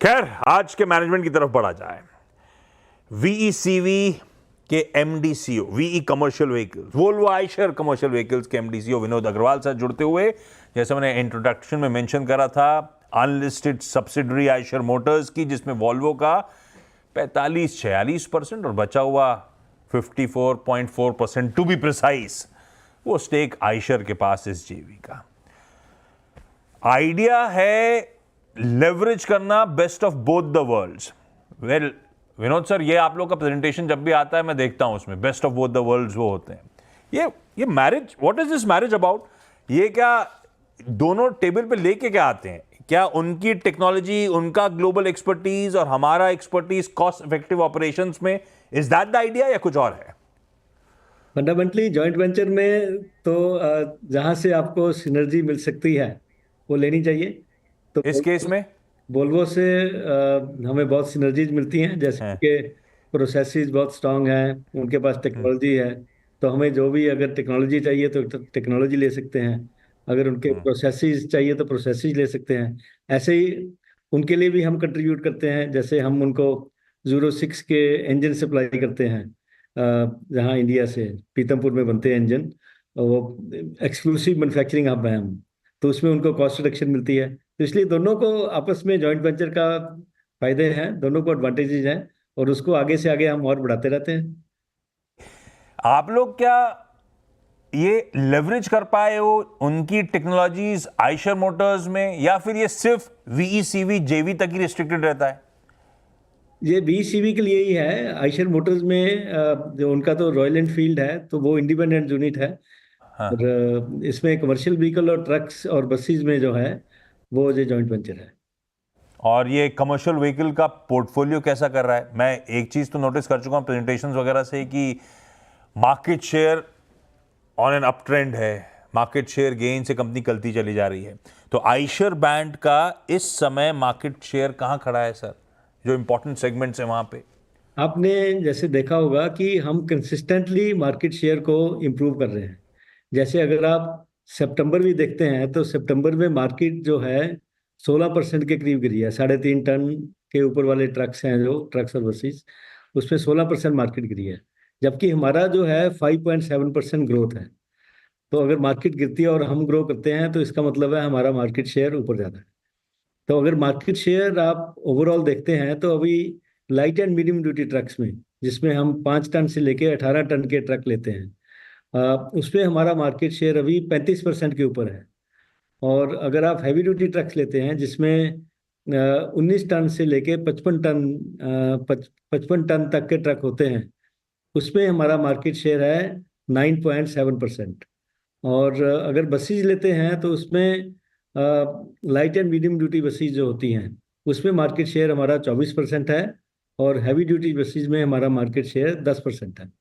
खैर, आज के मैनेजमेंट की तरफ बढ़ा जाए। वीईसीवी के MD CEO, VE commercial vehicles, Volvo Eicher commercial vehicles के एमडी सीईओ विनोद अग्रवाल साथ जुड़ते हुए, जैसे मैंने इंट्रोडक्शन में मेंशन करा था, अनलिस्टेड सब्सिडरी आयशर मोटर्स की, जिसमें वोल्वो का 45-46% और बचा हुआ 54.4% टू बी प्रिसाइज, वो स्टेक आयशर के पास इस जेवी का। आइडिया है लेवरेज करना best of both the worlds. Well Vinod sir, ये आप लोग का प्रेजेंटेशन जब भी आता है मैं देखता हूं, उसमें best of both the worlds वो होते हैं। ये marriage, what is this marriage about? ये क्या दोनों टेबल पे लेके क्या आते हैं? क्या उनकी टेक्नोलॉजी, उनका ग्लोबल एक्सपर्टीज और हमारा एक्सपर्टीज कॉस्ट इफेक्टिव ऑपरेशंस में, इज दैट द आइडिया या कुछ और है? फंडामेंटली जॉइंट वेंचर में तो जहां से आपको सिनर्जी मिल सकती है वो लेनी चाहिए। तो इस केस में वोल्वो से हमें बहुत सिनर्जीज मिलती हैं, जैसे है। उनके प्रोसेसेस बहुत स्ट्रांग हैं, उनके पास टेक्नोलॉजी है। तो हमें जो भी अगर टेक्नोलॉजी चाहिए तो टेक्नोलॉजी ले सकते हैं, अगर उनके प्रोसेसेस चाहिए तो प्रोसेसेस ले सकते हैं। ऐसे ही उनके लिए भी हम कंट्रीब्यूट करते हैं, जैसे हम उनको 06 के इंजन सप्लाई करते हैं, जहाँ इंडिया से पीतमपुर में बनते हैं इंजन, और वो एक्सक्लूसिव मैन्युफैक्चरिंग हब है हम। तो उसमें उनको कॉस्ट रिडक्शन मिलती है। तो इसलिए दोनों को आपस में जॉइंट वेंचर का फायदे हैं, दोनों को एडवांटेजेस हैं, और उसको आगे से आगे हम और बढ़ाते रहते हैं। आप लोग क्या ये लेवरेज कर पाए हो उनकी टेक्नोलॉजीज आयशर मोटर्स में, या फिर ये सिर्फ वीईसीवी जेवी तक ही रिस्ट्रिक्टेड रहता है? ये बीसीवी के लिए ही है। आइशर मोटर्स में जो उनका तो रॉयल एनफील्ड है, तो वो इंडिपेंडेंट यूनिट है। और इसमें कमर्शियल व्हीकल और ट्रक्स और बसेस में जो है वो जो जॉइंट वेंचर है। और ये कमर्शियल व्हीकल का पोर्टफोलियो कैसा कर रहा है? मैं एक चीज तो नोटिस कर चुका हूं प्रेजेंटेशंस वगैरह से कि market share on an up trend है, मार्केट शेयर गेन से कंपनी कलती चली जा रही है। तो आयशर बैंड का इस समय मार्केट शेयर कहां खड़ा है सर, जो इंपॉर्टेंट सेगमेंट्स है वहां पे? आपने जैसे देखा होगा कि हम कंसिस्टेंटली मार्केट शेयर को इम्प्रूव कर रहे हैं। जैसे अगर आप सितंबर भी देखते हैं तो सितंबर में मार्केट जो है 16% के करीब गिरी है। 3.5 टन के ऊपर वाले ट्रक्स हैं, जो ट्रक्स और बसेस, उसमें 16% मार्केट गिरी है। जबकि हमारा जो है 5.7% ग्रोथ है। तो अगर मार्केट गिरती है और हम ग्रो करते हैं तो इसका मतलब है हमारा मार्केट शेयर ऊपर जाता है। तो अगर मार्केट शेयर आप ओवरऑल देखते हैं तो अभी light and medium duty trucks में, जिसमें हम 5 टन से लेके 18 टन के ट्रक लेते हैं, उसमें हमारा मार्केट शेयर अभी 35% के ऊपर है। और अगर आप हैवी ड्यूटी ट्रक्स लेते हैं, जिसमें 19 टन से लेके 55 टन 55 टन तक के ट्रक होते हैं, उसमें हमारा मार्केट शेयर है 9.7%। और अगर बसेज लेते हैं तो उसमें light and medium duty buses जो होती हैं, उसमें मार्केट शेयर हमारा 24% है। और हैवी ड्यूटी बसेज में हमारा मार्केट शेयर 10% है।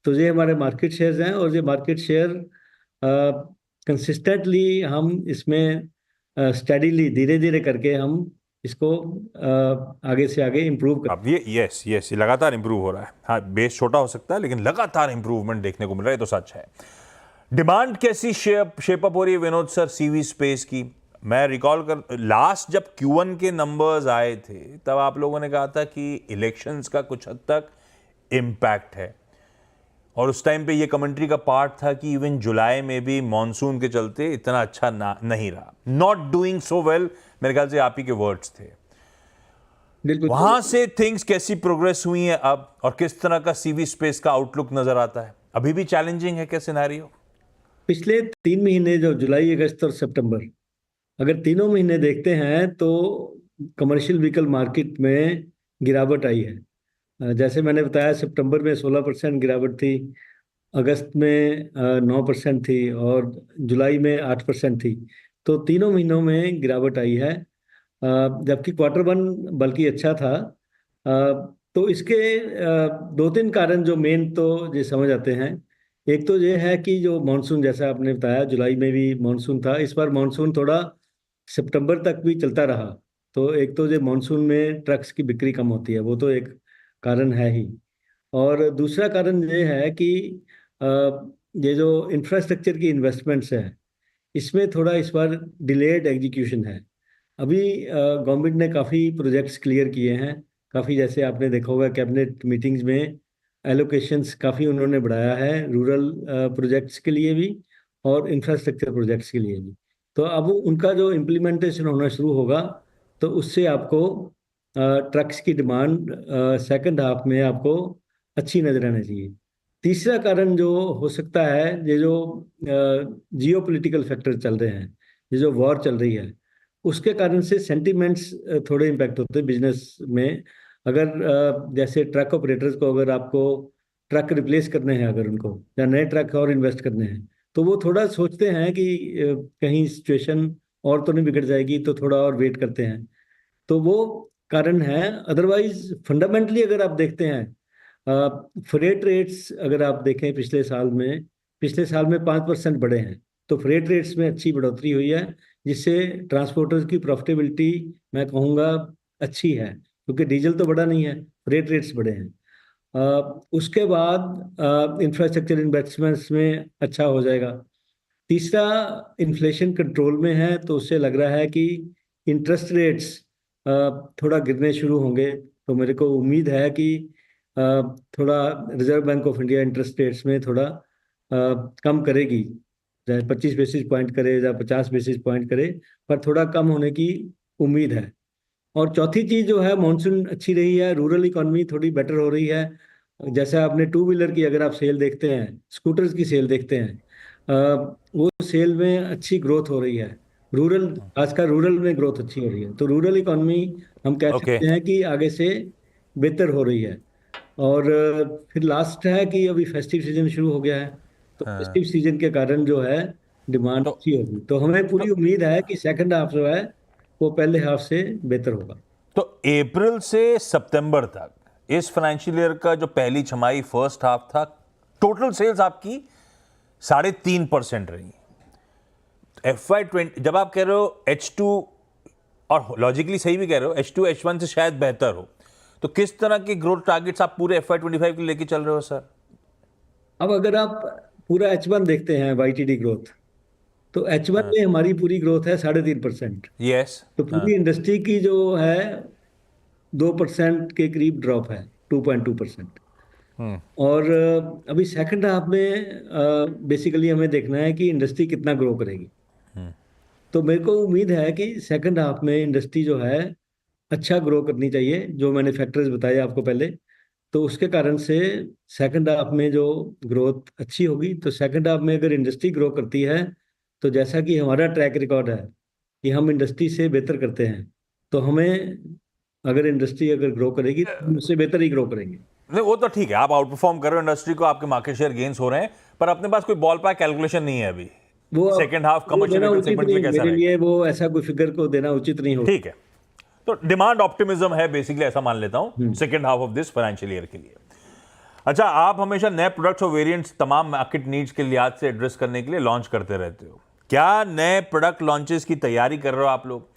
तो ये हमारे मार्केट शेयर्स हैं, और ये मार्केट शेयर कंसिस्टेंटली हम इसमें स्टडीली धीरे धीरे करके हम इसको आगे से आगे इम्प्रूव कर। अब ये यस यस, ये लगातार इंप्रूव हो रहा है। हाँ, बेस छोटा हो सकता है लेकिन लगातार इंप्रूवमेंट देखने को मिल रहा है, तो सच है। डिमांड कैसी शेप अप हो रही है विनोद सर सीवी स्पेस की? मैं रिकॉल कर, लास्ट जब Q1 के नंबर्स आए थे तब आप लोगों ने कहा था कि इलेक्शंस का कुछ हद तक इम्पैक्ट है, और उस टाइम पे ये कमेंट्री का पार्ट था कि इवन जुलाई में भी मॉनसून के चलते इतना अच्छा नहीं रहा, नॉट डूइंग सो वेल, मेरे ख्याल से आप ही के वर्ड्स थे। बिल्कुल। वहां से थिंग्स कैसी प्रोग्रेस हुई है अब, और किस तरह का सीवी स्पेस का आउटलुक नजर आता है? अभी भी चैलेंजिंग है क्या सिनेरियो? पिछले 3 महीने, जो जुलाई, अगस्त और सितंबर, अगर तीनों महीने देखते हैं तो कमर्शियल व्हीकल मार्केट में गिरावट आई है। जैसे मैंने बताया, सितंबर में 16% गिरावट थी, अगस्त में 9% थी, और जुलाई में 8% थी। तो तीनों महीनों में गिरावट आई है। जबकि Q1 बल्कि अच्छा था। तो इसके 2-3 कारण जो मेन तो ये समझ आते हैं। एक तो ये है कि जो मानसून, जैसा आपने बताया, जुलाई में भी मानसून था, इस बार मानसून थोड़ा सितंबर तक भी चलता रहा। तो एक तो ये मानसून में ट्रक्स की बिक्री कम होती है, वो तो एक कारण है ही। और दूसरा कारण ये है कि अ, ये जो इंफ्रास्ट्रक्चर की इन्वेस्टमेंट्स है, इसमें थोड़ा इस बार डिलेड एग्जीक्यूशन है। अभी गवर्नमेंट ने काफ़ी प्रोजेक्ट्स क्लियर किए हैं। काफ़ी, जैसे आपने देखा होगा कैबिनेट मीटिंग्स में एलोकेशंस काफ़ी उन्होंने बढ़ाया है, रूरल प्रोजेक्ट्स के लिए भी और इंफ्रास्ट्रक्चर प्रोजेक्ट्स के लिए भी। तो अब उनका जो इम्प्लीमेंटेशन होना शुरू होगा, तो उससे आपको ट्रक्स की डिमांड सेकंड हाफ में आपको अच्छी नजर आनी चाहिए। तीसरा कारण जो हो सकता है, ये जो जियो पोलिटिकल फैक्टर चल रहे हैं, ये जो वॉर चल रही है, उसके कारण से सेंटिमेंट्स थोड़े इम्पैक्ट होते हैं बिजनेस में। अगर जैसे ट्रक ऑपरेटर्स को, अगर आपको ट्रक रिप्लेस करने हैं, अगर उनको या नए ट्रक और इन्वेस्ट करने हैं, तो वो थोड़ा सोचते हैं कि कहीं सिचुएशन और तो नहीं बिगड़ जाएगी, तो थोड़ा और वेट करते हैं। तो वो कारण है। अदरवाइज फंडामेंटली अगर आप देखते हैं, फ्रेट रेट्स अगर आप देखें पिछले साल में 5% बढ़े हैं। तो फ्रेट रेट्स में अच्छी बढ़ोतरी हुई है, जिससे ट्रांसपोर्टर्स की प्रॉफिटेबिलिटी, मैं कहूँगा, अच्छी है, क्योंकि डीजल तो बढ़ा नहीं है, फ्रेट रेट्स बढ़े हैं। उसके बाद इंफ्रास्ट्रक्चर इन्वेस्टमेंट्स में अच्छा हो जाएगा। तीसरा, इन्फ्लेशन कंट्रोल में है, तो उससे लग रहा है कि इंटरेस्ट रेट्स थोड़ा गिरने शुरू होंगे। तो मेरे को उम्मीद है कि अ, थोड़ा reserve bank of India interest rates में थोड़ा कम करेगी, चाहे 25 बेसिस पॉइंट करे या 50 बेसिस पॉइंट करे, पर थोड़ा कम होने की उम्मीद है। और चौथी चीज जो है, मानसून अच्छी रही है, रूरल इकोनॉमी थोड़ी बेटर हो रही है। जैसे आपने टू व्हीलर की अगर आप सेल देखते हैं, स्कूटर्स की सेल देखते हैं, वो सेल में अच्छी ग्रोथ हो रही है। रूरल, खासकर रूरल में ग्रोथ अच्छी हो रही है। तो रूरल इकोनॉमी हम कह ओके। सकते हैं कि आगे से बेहतर हो रही है। और फिर लास्ट है कि अभी फेस्टिव सीजन शुरू हो गया है, तो फेस्टिव सीजन के कारण जो है डिमांड तो अच्छी होगी। तो हमें पूरी तो उम्मीद है कि सेकंड हाफ जो है वो पहले हाफ से बेहतर होगा। तो अप्रैल से सितंबर तक इस फाइनेंशियल ईयर का जो पहली छमाही फर्स्ट हाफ था, टोटल सेल्स आपकी 3.5% रही। FY20 जब आप कह रहे हो H2, और लॉजिकली सही भी कह रहे हो, H2 H1 से शायद बेहतर हो, तो किस तरह के ग्रोथ टारगेट्स आप पूरे FY25 के लिए लेके चल रहे हो सर? अब अगर आप पूरा H1 देखते हैं, YTD ग्रोथ, तो H1 में हमारी पूरी ग्रोथ है 3.5%। यस। तो पूरी इंडस्ट्री की जो है 2% के करीब ड्रॉप है, 2.2%। और अभी सेकंड हाफ में बेसिकली हमें देखना है कि इंडस्ट्री कितना ग्रो करेगी। तो मेरे को उम्मीद है कि सेकंड हाफ में इंडस्ट्री जो है अच्छा ग्रो करनी चाहिए, जो मैंने फैक्टर्स बताए आपको पहले। तो उसके कारण से सेकंड हाफ में जो ग्रोथ अच्छी होगी, तो सेकंड हाफ में अगर इंडस्ट्री ग्रो करती है, तो जैसा कि हमारा ट्रैक रिकॉर्ड है कि हम इंडस्ट्री से बेहतर करते हैं, तो हमें, अगर इंडस्ट्री अगर ग्रो करेगी तो हम उससे बेहतर ही ग्रो करेंगे। नहीं, वो तो ठीक है, आप आउट परफॉर्म कर रहे हो इंडस्ट्री को, आपके मार्केट शेयर गेन्स हो रहे हैं, पर अपने पास कोई बॉल पार्क कैलकुलेशन नहीं है अभी वो सेकंड हाफ वो कमर्शियल देना व्हीकल उचित सेगमेंट के लिए नहीं कैसा मेरे रहेगा। लिए, वो ऐसा कोई फिगर को देना उचित नहीं होगा। ठीक है, तो डिमांड ऑप्टिमिज्म है बेसिकली, ऐसा मान लेता हूं हम्म। Second half of this financial year के लिए। अच्छा, आप हमेशा नए प्रोडक्ट्स और वेरिएंट्स तमाम मार्केट नीड्स के लिहाज से एड्रेस करने के लिए लॉन्च करते रहते हो। क्या नए प्रोडक्ट लॉन्चेस की तैयारी कर रहे हो आप लोग?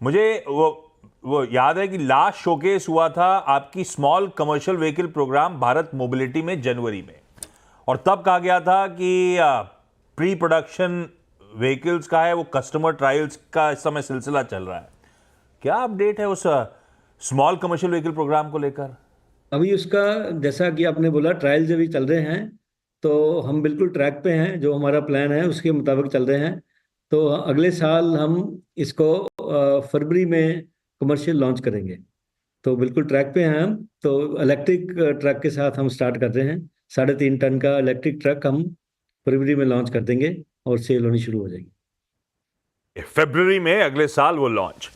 मुझे वो याद है कि लास्ट शोकेस हुआ था आपकी small commercial vehicle programme Bharat mobility में जनवरी में, और तब कहा गया था कि प्री प्रोडक्शन व्हीकल्स का है, वो कस्टमर ट्रायल्स का इस समय सिलसिला चल रहा है। क्या अपडेट है उस स्मॉल कमर्शियल व्हीकल प्रोग्राम को लेकर? अभी उसका, जैसा कि आपने बोला, ट्रायल्स अभी चल रहे हैं। तो हम बिल्कुल ट्रैक पे हैं, जो हमारा प्लान है उसके मुताबिक चल रहे हैं। तो अगले साल हम इसको फरवरी में कमर्शियल लॉन्च करेंगे। तो बिल्कुल ट्रैक पे हैं हम। तो इलेक्ट्रिक ट्रक के साथ हम स्टार्ट कर रहे हैं। 3.5 टन का इलेक्ट्रिक ट्रक हम फरवरी में लॉन्च कर देंगे और सेल होनी शुरू हो जाएगी। फरवरी में अगले साल वो लॉन्च।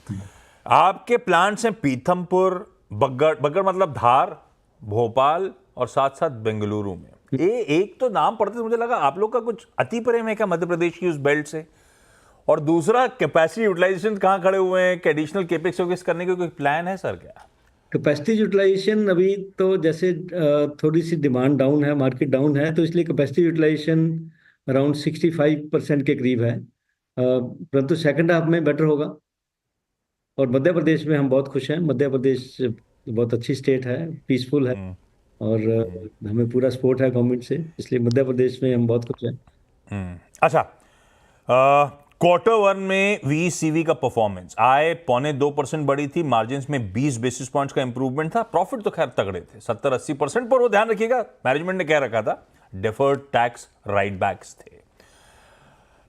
आपके प्लांट्स हैं पीथमपुर, बग्गड़, बग्गड़ मतलब धार, भोपाल और साथ साथ बेंगलुरु में। एक तो नाम पढ़ते तो मुझे लगा आप लोग का कुछ अति प्रेम है क्या मध्य प्रदेश की उस बेल्ट से? और दूसरा, कैपेसिटी यूटिलाइजेशन कहाँ खड़े हुए हैं? एडिशनल केपेक्स करने का कोई प्लान है सर क्या? कैपेसिटी यूटिलाइजेशन अभी तो जैसे थोड़ी सी डिमांड डाउन है, मार्केट डाउन है, तो इसलिए कैपेसिटी यूटिलाइजेशन अराउंड 65% के करीब है। परंतु सेकंड हाफ में बेटर होगा। और मध्य प्रदेश में हम बहुत खुश हैं। मध्य प्रदेश बहुत अच्छी स्टेट है, पीसफुल है। और हमें पूरा सपोर्ट है गवर्नमेंट से, इसलिए मध्य प्रदेश में हम बहुत खुश हैं। अच्छा, Q1 में VECV का परफॉर्मेंस आय 0.25% बढ़ी थी, मार्जिन में 20 बेसिस पॉइंट्स का इंप्रूवमेंट था, प्रॉफिट तो खैर तगड़े थे 70-80%, पर वो ध्यान रखिएगा मैनेजमेंट ने कह रखा था डिफर्ड टैक्स राइट बैक्स थे।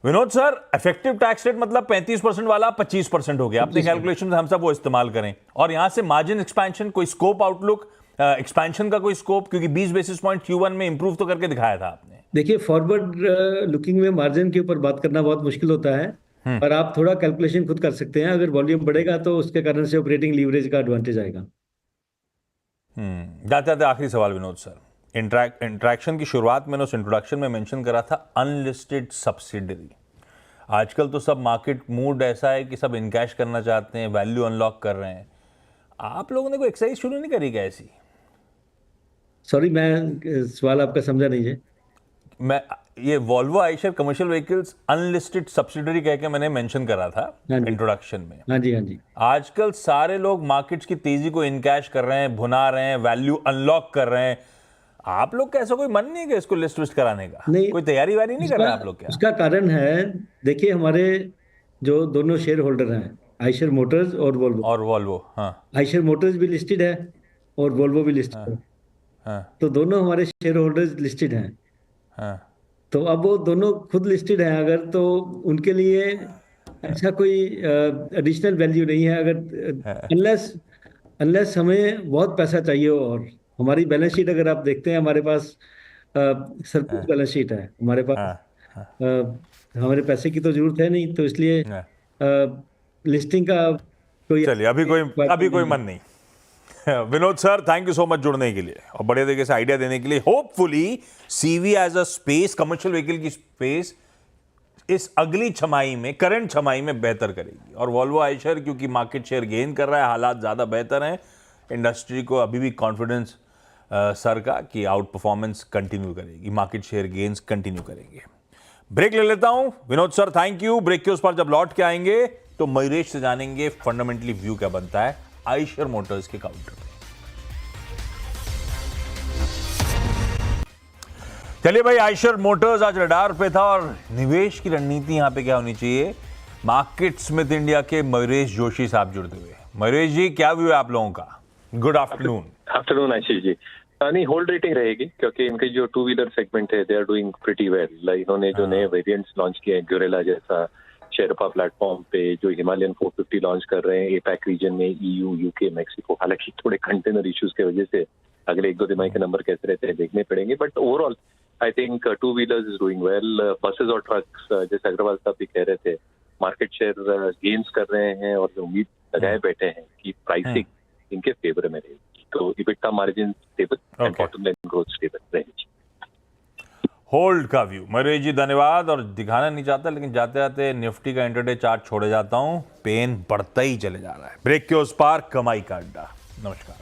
Vinod sir, effective tax rate मतलब 35% वाला 25% हो गया, अपने कैलकुलेशन से हम सब वो इस्तेमाल करें, और यहां से मार्जिन एक्सपेंशन कोई स्कोप आउटलुक एक्सपेंशन का कोई स्कोप, क्योंकि 20 बेसिस पॉइंट Q1 में इंप्रूव तो करके दिखाया था आपने। देखिए, फॉरवर्ड लुकिंग में मार्जिन के ऊपर बात करना बहुत मुश्किल होता है, पर आप थोड़ा कैलकुलेशन खुद कर सकते हैं। अगर वॉल्यूम बढ़ेगा तो उसके कारण से ऑपरेटिंग लीवरेज का एडवांटेज आएगा। जाते जाते आखिरी सवाल विनोद सर, इंट्रैक्शन की शुरुआत मैंने उस इंट्रोडक्शन में मेंशन करा था अनलिस्टेड सब्सिडरी। आजकल तो सब मार्केट मूड ऐसा है कि सब इनकैश करना चाहते हैं, वैल्यू अनलॉक कर रहे हैं। आप लोगों ने कोई एक्सरसाइज शुरू नहीं करी क्या ऐसी? सॉरी, मैं सवाल आपका समझा नहीं है। मैं ये Volvo Eicher commercial vehicles unlisted subsidiary कह के मैंने मेंशन करा था हाँ जी, इंट्रोडक्शन में। हाँ जी, हाँ जी। आजकल सारे लोग मार्केट्स की तेजी को इनकैश कर रहे हैं, भुना रहे हैं, वैल्यू अनलॉक कर रहे हैं। आप लोग का ऐसा कोई मन नहीं है कि इसको लिस्ट विस्ट कराने का? नहीं, कोई तैयारी वारी नहीं कर रहे उसका हैं आप लोग क्या? उसका कारण है, देखिए, हमारे जो दोनों शेयर होल्डर हैं, आइशर मोटर्स और वोल्वो। और वॉल्वो, हाँ आइशर मोटर्स भी लिस्टेड है और वोल्वो भी लिस्टेड है, हाँ तो दोनों हमारे शेयर होल्डर्स लिस्टेड हैं। हाँ तो अब वो दोनों खुद लिस्टेड हैं, अगर तो उनके लिए ऐसा कोई एडिशनल वैल्यू नहीं है, अगर अनलेस अनलेस हमें बहुत पैसा चाहिए। और हमारी बैलेंस शीट अगर आप देखते हैं, हमारे पास सरप्लस बैलेंस शीट है हमारे पास। हाँ हमारे पैसे की तो जरूरत है नहीं, तो इसलिए हाँ। लिस्टिंग का कोई चलिए, अभी कोई मन नहीं। Vinod sir, thank you so much जुड़ने के लिए और बढ़िया तरीके से आइडिया देने के लिए। Hopefully CV as a space, commercial vehicle की स्पेस इस अगली छमाही में, करंट छमाही में बेहतर करेगी, और वॉल्वो आइशर क्योंकि मार्केट शेयर गेन कर रहा है, हालात ज्यादा बेहतर हैं, इंडस्ट्री को अभी भी कॉन्फिडेंस सर का कि आउट परफॉर्मेंस कंटिन्यू करेगी, मार्केट शेयर गेन्स कंटिन्यू करेंगे। ब्रेक ले लेता हूं। Vinod sir, thank you. Break के उस पर जब लौट के आएंगे तो मयूरेश से जानेंगे फंडामेंटली व्यू क्या बनता है आइशर मोटर्स के काउंटर पे। चलिए भाई, आइशर मोटर्स आज रडार पे था, और निवेश की रणनीति यहां पे क्या होनी चाहिए, मार्केट स्मिथ इंडिया के मयूरेश जोशी साहब जुड़ते हुए। मयूरेश जी, क्या व्यू है आप लोगों का? Good afternoon. Afternoon Ashish ji. नहीं, होल्ड रेटिंग रहेगी क्योंकि इनके जो टू व्हीलर सेगमेंट है they are doing pretty well. इन्होंने जो नए वेरिएंट्स लॉन्च किए हैं, ग्योरेला जैसा, शेरपा प्लेटफॉर्म पे जो हिमालयन 450 लॉन्च कर रहे हैं एपैक रीजन में, EU, UK, मैक्सिको। हालांकि थोड़े कंटेनर इश्यूज की वजह से अगले 1-2 तिमाही के नंबर कैसे रहते हैं देखने पड़ेंगे, but overall I think two wheelers is doing well. Buses और ट्रक्स, जैसे अग्रवाल साहब भी कह रहे थे, मार्केट शेयर गेन्स कर रहे हैं और उम्मीद लगाए बैठे हैं कि प्राइसिंग इनके फेवर में रहेगी। तो EBITDA margin stable and bottom line growth stable रहेगी। होल्ड का व्यू। मयूरेश जी धन्यवाद। और दिखाना नहीं चाहता लेकिन जाते जाते निफ्टी का इंटरडे चार्ट छोड़े जाता हूं, पेन बढ़ता ही चले जा रहा है। ब्रेक के उस पार कमाई का अड्डा। नमस्कार।